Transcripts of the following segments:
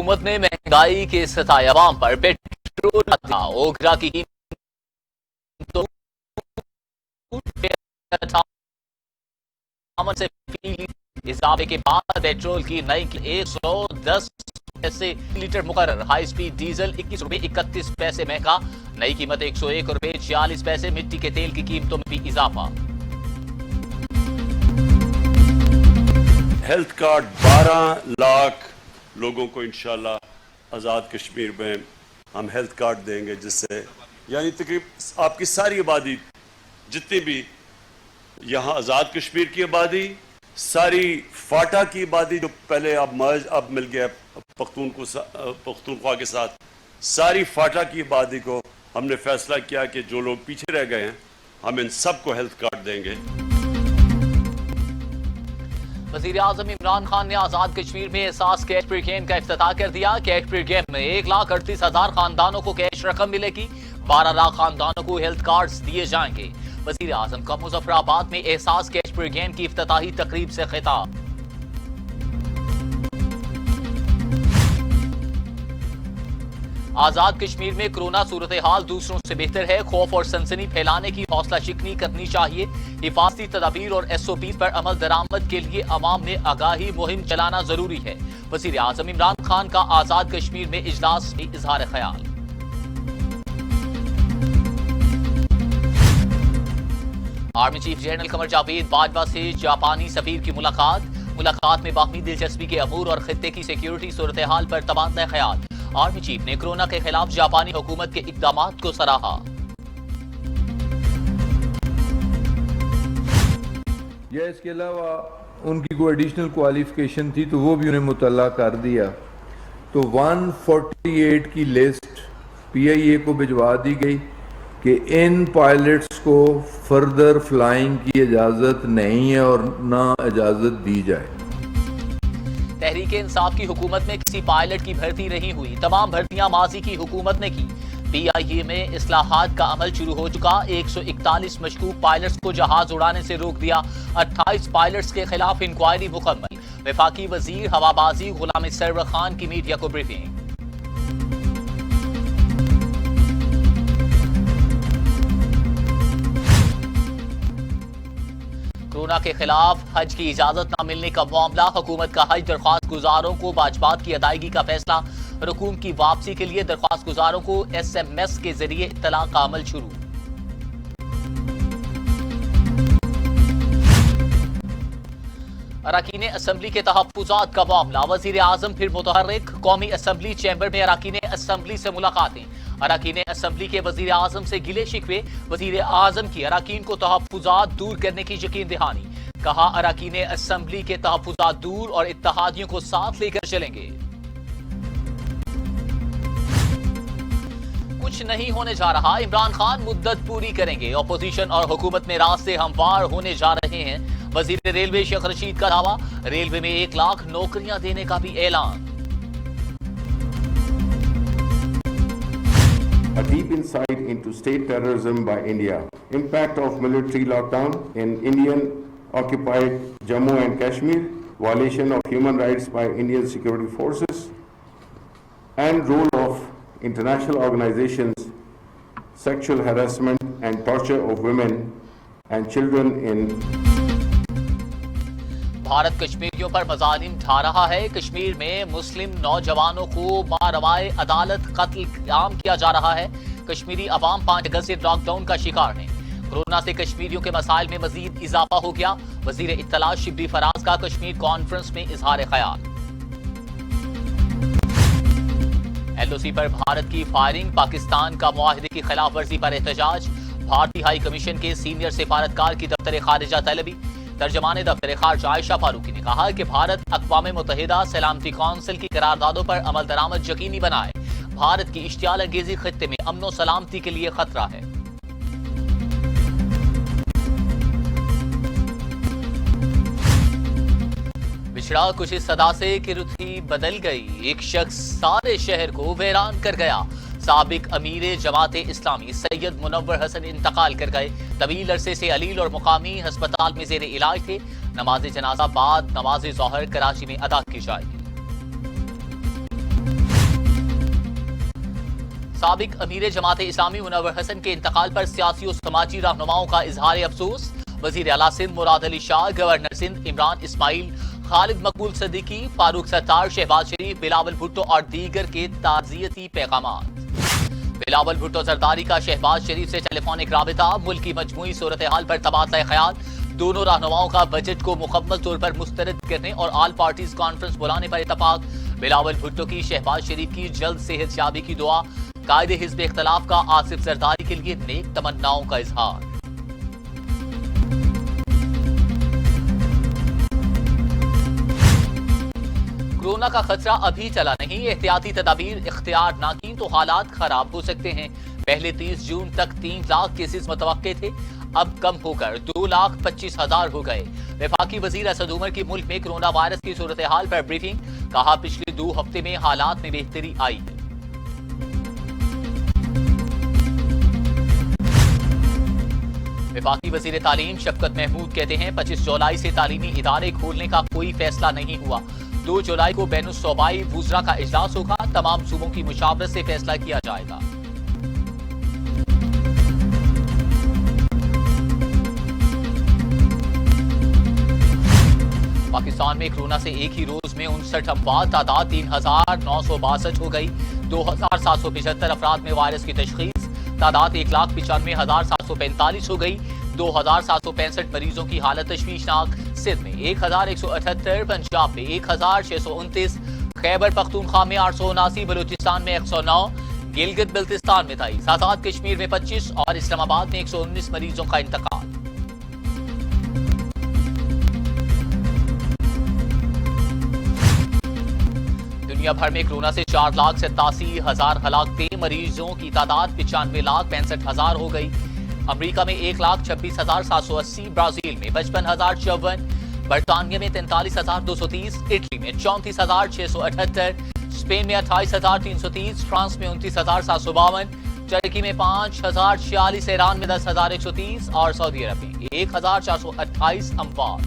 हुकूमत ने महंगाई के सताए अवाम पर पेट्रोल ओखरा की कीमतों से इजाफे के बाद पेट्रोल की नई 110 पैसे लीटर मुकर्रर। हाई स्पीड डीजल 21 रुपए 31 पैसे महंगा, नई कीमत 101 रुपए 46 पैसे। मिट्टी के तेल की कीमतों में भी इजाफा। हेल्थ कार्ड 12 लाख लोगों को इंशाल्लाह आज़ाद कश्मीर में हम हेल्थ कार्ड देंगे, जिससे यानी तकरीब आपकी सारी आबादी जितनी भी यहाँ आज़ाद कश्मीर की आबादी, सारी फाटा की आबादी जो पहले अब मिल गया पख्तूनख्वा के साथ, सारी फाटा की आबादी को हमने फैसला किया कि जो लोग पीछे रह गए हैं हम इन सबको हेल्थ कार्ड देंगे। वज़ीर आज़म इमरान खान ने आज़ाद कश्मीर में एहसास कैश प्री गेम का इफ्तिताह कर दिया। कैश प्री गेम में 1,38,000 खानदानों को कैश रकम मिलेगी। 12 लाख खानदानों को हेल्थ कार्ड्स दिए जाएंगे। वज़ीर आज़म का मुजफ्फराबाद में एहसास कैश प्री गेम की इफ्तिताही तकरीब से खिताब। आजाद कश्मीर में कोरोना सूरत हाल दूसरों से बेहतर है। खौफ और सनसनी फैलाने की हौसला शिकनी करनी चाहिए। हिफाजती तदाबीर और SOPs पर अमल दरामद के लिए अवाम में आगाही मुहिम चलाना जरूरी है। वज़ीर आज़म इमरान खान का आजाद कश्मीर में इजलास में इजहार ख्याल। Army chief general Qamar Javed Bajwa से जापानी सफीर की मुलाकात में बाकी दिलचस्पी के अमूर और खित्ते की सिक्योरिटी सूरत हाल पर तबादला ख्याल। आर्मी चीफ ने कोरोना के खिलाफ जापानी हुकूमत के इकदामात को सराहा। या इसके अलावा उनकी कोई एडिशनल क्वालिफिकेशन थी तो वो भी उन्हें मुतल्ला कर दिया। तो 148 की लिस्ट PIA को भिजवा दी गई कि इन पायलट्स को फर्दर फ्लाइंग की इजाज़त नहीं है और ना इजाज़त दी जाए। तहरीक इंसाफ की हुकूमत में किसी पायलट की भर्ती नहीं हुई। तमाम भर्तियां माजी की हुकूमत ने की। PIA में इस्लाहात का अमल शुरू हो चुका। 141 मशकूक पायलट्स को जहाज उड़ाने से रोक दिया। 28 पायलट्स के खिलाफ इंक्वायरी मुकम्मल। वफाकी वजीर हवाबाजी गुलाम सरवर खान की मीडिया को ब्रीफिंग। कोरोना के खिलाफ हज की इजाजत न मिलने का मामला। हुकूमत का हज दरख्वास्त गुजारों को वाजबात की अदायगी का फैसला। रकूम की वापसी के लिए दरख्वास्त गुजारों को SMS के जरिए इत्तला का अमल शुरू। अरकान असम्बली के तहफ्फुज़ात का मामला। वज़ीर आज़म फिर मुतहर्रिक। कौमी असम्बली चैम्बर में अरकान असम्बली से मुलाकातें। अरकान असम्बली के वज़ीर आज़म से गिले शिकवे। वज़ीर आज़म की अरकान को तहफ्फुज़ात दूर करने की यकीन दहानी। कहा अरकान असम्बली के तहफ्फुज़ात दूर और इत्तेहादियों को साथ लेकर चलेंगे। कुछ नहीं होने जा रहा, इमरान खान मुद्दत पूरी करेंगे। अपोजिशन और हुकूमत में रास्ते हमवार होने जा रहे हैं। वज़ीर रेलवे शेख रशीद का दावा। रेलवे में 1 लाख नौकरियां देने का भी ऐलान। A deep insight into state terrorism by India, impact of military lockdown in Indian occupied Jammu and Kashmir, violation of human rights by Indian security forces, and role of international organizations, sexual harassment and torture of women and children in Bharat कश्मीरियों पर मजालिम ढा रहा है। कश्मीर में मुस्लिम नौजवानों को मारवाए अदालत कत्ल आम किया जा रहा है। कश्मीरी अवाम 5 अगस्त से लॉकडाउन का शिकार हैं। कोरोना से कश्मीरियों के मसाइल में मजीद इजाफा हो गया। वजीर इत्तला शिबली फराज का कश्मीर कॉन्फ्रेंस में इजहार ख्याल। LOC पर भारत की फायरिंग। पाकिस्तान का मुआहिदे की खिलाफ वर्जी पर एहतजाज। भारतीय हाई कमीशन के सीनियर सिफारतकार की दफ्तर खारिजा तलबी। तर्जमान दफ्तर खारिजा आयशा फारूकी ने कहा कि भारत अक़वाम मुत्तहिदा सलामती कौंसिल की करारदादों पर अमल दरामद यकीनी बनाए। भारत की इश्तियाल अंगेजी खित्ते में अमन और सलामती के लिए खतरा है। बिछड़ा कुछ इस सदा से कि रुखी बदल गई। एक शख्स सारे शहर को वीरान कर गया। साबिक अमीर जमात इस्लामी सैयद मुनव्वर हसन इंतकाल कर गए। तवील अरसे से अलील और मुकामी अस्पताल में जेर इलाज थे। नमाज जनाजा बाद नमाज ज़ोहर कराची में अदा की जाएगी। साबिक अमीर जमात इस्लामी मुनव्वर हसन के इंतकाल पर सियासी और समाजी रहनुमाओं का इजहार अफसोस। वजीर आला सिंध मुराद अली शाह, गवर्नर सिंध इमरान इस्माइल, खालिद मकबूल सिद्दीकी, फारूक सत्तार, शहबाज शरीफ, बिलावल भुट्टो और दीगर के ताज़ियती पैगामात। बिलावल भुट्टो जरदारी का शहबाज शरीफ से टेलीफोनिक राबिता, मुल्क की मजमूई सूरत हाल पर तबादला ख्याल। दोनों रहनुमाओं का बजट को मुकम्मल तौर पर मुस्तरद करने और ऑल पार्टीज कॉन्फ्रेंस बुलाने पर इत्तफाक। बिलावल भुट्टो की शहबाज शरीफ की जल्द सेहतयाबी की दुआ। कायदे हिज़्ब इख्तलाफ का आसिफ जरदारी के लिए नेक तमन्नाओं का इजहार। कोरोना का खतरा अभी चला नहीं, एहतियाती तदाबीर इख्तियार ना की तो हालात खराब हो सकते हैं। पहले 30 जून तक 3 लाख केसेस मुतवक्के थे, अब कम होकर 2,25,000 हो गए। वफाकी वजीर असद उमर की मुल्क में कोरोना वायरस की सूरत हाल पर ब्रीफिंग, कहा पिछले 2 हफ्ते में हालात में बेहतरी आई है। वफाकी वजीर तालीम शफकत महमूद कहते हैं 25 जुलाई से तालीमी इदारे खोलने का कोई फैसला नहीं हुआ। 2 जुलाई को बैनुस्सूबाई वुज़रा का इजलास होगा, तमाम सूबों की मुशावरत से फैसला किया जाएगा। पाकिस्तान में कोरोना से एक ही रोज में 59 अमवात, तादाद 3,962 हो गई। 2,775 अफराद में वायरस की तशखीस, तादाद 1,95,745 हो गई। 2,765 मरीजों की हालत तशवीशनाक। सिंध में 1,178, पंजाब में 1,629, खैबर पख्तूनख्वा में 879, बलूचिस्तान में 109, गिलगित बल्तिस्तान में 23, आजाद कश्मीर में 25 और इस्लामाबाद में 119 मरीजों का इंतकाल। दुनिया भर में कोरोना से 4,87,000 हलाकतें, मरीजों की तादाद 95,65,000 हो गई। अमेरिका में 1,26,780, ब्राजील में 55,054, बरतानिया में 43,230, इटली में 34,678, स्पेन में 28,330, फ्रांस में 29,752, टर्की में 5,046, ईरान में 10,130 और सऊदी अरब में 1,428 अमवात।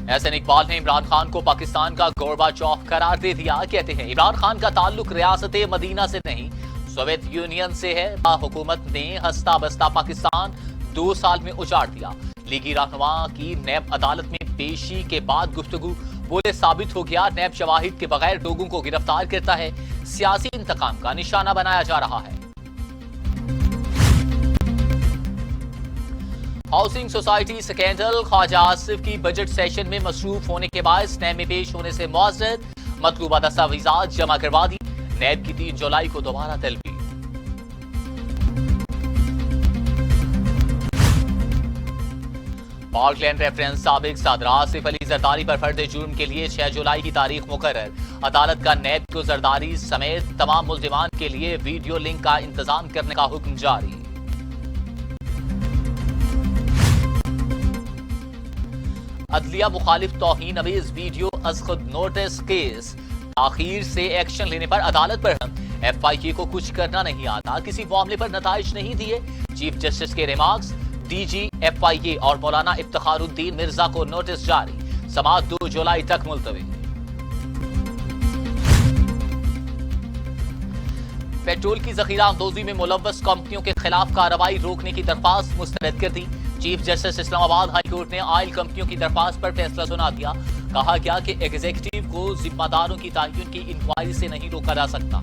एहसन इकबाल ने इमरान खान को पाकिस्तान का गोरबाचौफ करार दे दिया। कहते हैं इमरान खान का ताल्लुक रियासत मदीना से नहीं, सोवियत यूनियन से है। हुकूमत ने हंसता बसता पाकिस्तान 2 साल में उजाड़ दिया। लीगी रहनुमा की नैब अदालत में पेशी के बाद गुफ्तगू, बोले साबित हो गया नैब शवाहिद के बगैर लोगों को गिरफ्तार करता है, सियासी इंतकाम का निशाना बनाया जा रहा है। Housing society scandal, Khawaja Asif की बजट सेशन में मसरूफ होने के बाद नैब में पेश होने से मुअज्जर, मतलूबा दस्तावेजात जमा करवा दी। नैब की 3 जुलाई को दोबारा तलबी। पार्कलैंड रेफरेंस साबिक सदर आसिफ अली जरदारी पर फर्द जुर्म के लिए 6 जुलाई की तारीख मुकर्रर। अदालत का नैब को जरदारी समेत तमाम मुल्जिमान के लिए वीडियो लिंक का इंतजाम करने का हुक्म जारी। अदलिया मुखालिफ तौहीन अमेज वीडियो अज खुद नोटिस केस, आखिर से एक्शन लेने पर अदालत पर हम। FIA को कुछ करना नहीं आता, किसी मामले पर नताइज नहीं दिए। चीफ जस्टिस के रिमार्क्स, DG FIA और मौलाना इफ्तिखारुद्दीन मिर्जा को नोटिस जारी, समाअत 2 जुलाई तक मुलतवी। पेट्रोल की जखीरा अंदोजी में मुलव्वस कंपनियों के खिलाफ कार्रवाई रोकने की दरख्वास्त मुस्तरद कर दी। Chief justice Islamabad high court ने ऑयल कंपनियों की दरख्वास्त पर फैसला सुना दिया। कहा गया कि एग्जीक्यूटिव को जिम्मेदारों की तयन की इंक्वायरी से नहीं रोका जा सकता।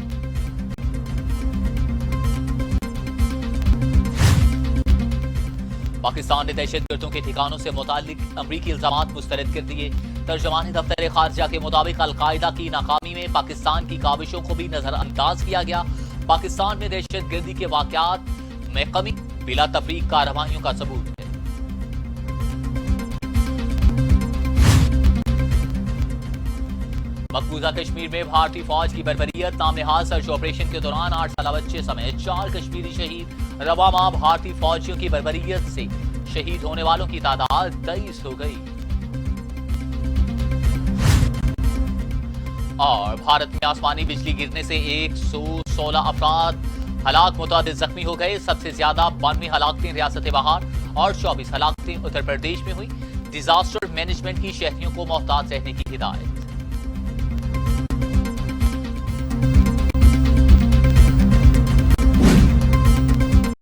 पाकिस्तान ने दहशतगर्दों के ठिकानों से मुतालिक अमरीकी इल्जामात मुस्तरद कर दिए। तर्जमान दफ्तर खारजा के मुताबिक अलकायदा की नाकामी में पाकिस्तान की काविशों को भी नजरअंदाज किया गया। पाकिस्तान में दहशतगर्दी के वाकयात में कमी बिला तफरीक कार्रवाइयों का सबूत है। मकबूजा कश्मीर में भारतीय फौज की बर्बरियत, नामनहाल सर्च ऑपरेशन के दौरान 8 साल बच्चे समेत 4 कश्मीरी शहीद। रवा माह भारतीय फौजियों की बर्बरियत से शहीद होने वालों की तादाद 23 हो गई। और भारत में आसमानी बिजली गिरने से 116 अफराद हलाक, मुतादिद जख्मी हो गए। सबसे ज्यादा 92 हलाकतें रियासत बहार और 24 हलाकतें उत्तर प्रदेश में हुई। डिजास्टर मैनेजमेंट की शहरियों को मोहतात रहने की हिदायत।